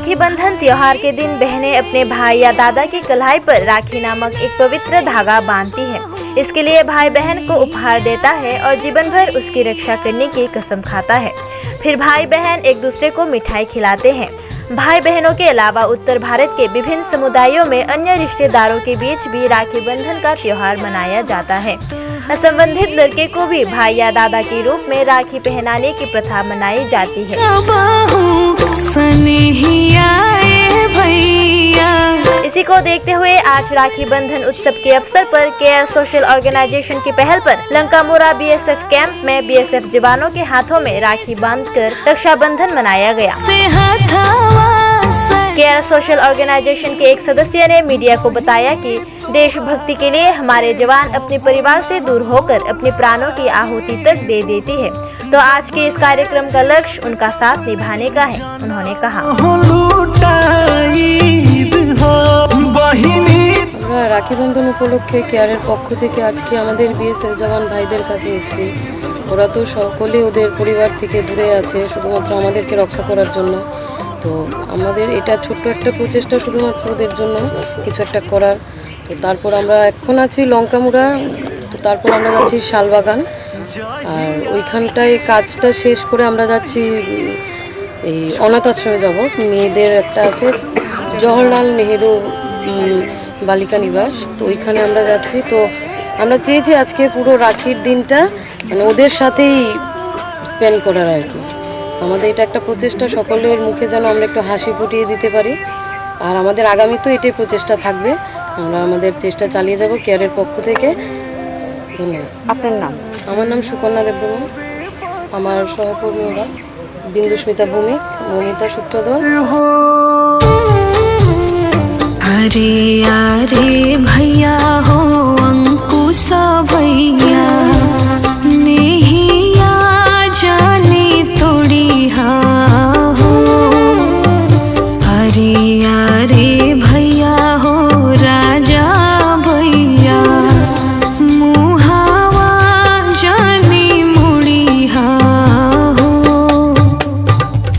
राखी बंधन त्योहार के दिन बहनें अपने भाई या दादा की कलाई पर राखी नामक एक पवित्र धागा बांधती हैं। इसके लिए भाई बहन को उपहार देता है और जीवन भर उसकी रक्षा करने की कसम खाता है। फिर भाई बहन एक दूसरे को मिठाई खिलाते हैं। भाई बहनों के अलावा उत्तर भारत के विभिन्न समुदायों में अन्य रिश्तेदारों के बीच भी राखी बंधन का त्योहार मनाया जाता है। असंबंधित लड़के को भी भाई या दादा के रूप में राखी पहनाने की प्रथा मनाई जाती है। इसी को देखते हुए आज राखी बंधन उत्सव के अवसर पर केयर सोशल ऑर्गेनाइजेशन की पहल पर लंकामुरा बीएसएफ कैंप में बीएसएफ जवानों के हाथों में राखी बांधकर रक्षाबंधन मनाया गया। केयर सोशल ऑर्गेनाइजेशन के एक सदस्य ने मीडिया को बताया कि देशभक्ति के लिए हमारे जवान अपने परिवार से दूर होकर अपने प्राणों की आहुति तक दे देती है, तो आज के इस कार्यक्रम का लक्ष्य उनका साथ निभाने का है। उन्होंने कहा, राखी बंधन उपलक्षे केয়ারের পক্ষ থেকে আজকে আমাদের বিএসএফ জওয়ান ভাইদের কাছে এসেছি। ওরা তো সকলে ওদের পরিবার থেকে দূরে আছে শুধুমাত্র আমাদেরকে রক্ষা করার জন্য। তো আমাদের এটা ছোট্ট একটা প্রচেষ্টা শুধুমাত্র ওদের জন্য কিছু একটা করার। তো তারপর আমরা এখন আছি লঙ্কামুড়া, তো তারপর আমরা যাচ্ছি শালবাগান, আর ওইখানটায় কাজটা শেষ করে আমরা যাচ্ছি এই অনাথ আশ্রমে যাব। মেয়েদের একটা আছে জওহরলাল নেহেরু বালিকা নিবাস, তো ওইখানে আমরা যাচ্ছি। তো আমরা চেয়েছি আজকে পুরো রাখির দিনটা মানে ওদের সাথেই স্পেন্ড করার আর কি। আমাদের এটা একটা প্রচেষ্টা, সকলের মুখে যেন আমরা একটু হাসি ফুটিয়ে দিতে পারি। আর আমাদের আগামী তো এটাই প্রচেষ্টা থাকবে, আমরা আমাদের চেষ্টা চালিয়ে যাব কেয়ারের পক্ষ থেকে। ধন্যবাদ। আপনার নাম? আমার নাম সুকন্যা দেববর্মন। আমার সহকর্মী ওরা বিন্দুস্মিতা ভৌমিক, মমিতা সূত্রধর। अरे अरे भैया हो अंकुश भैया।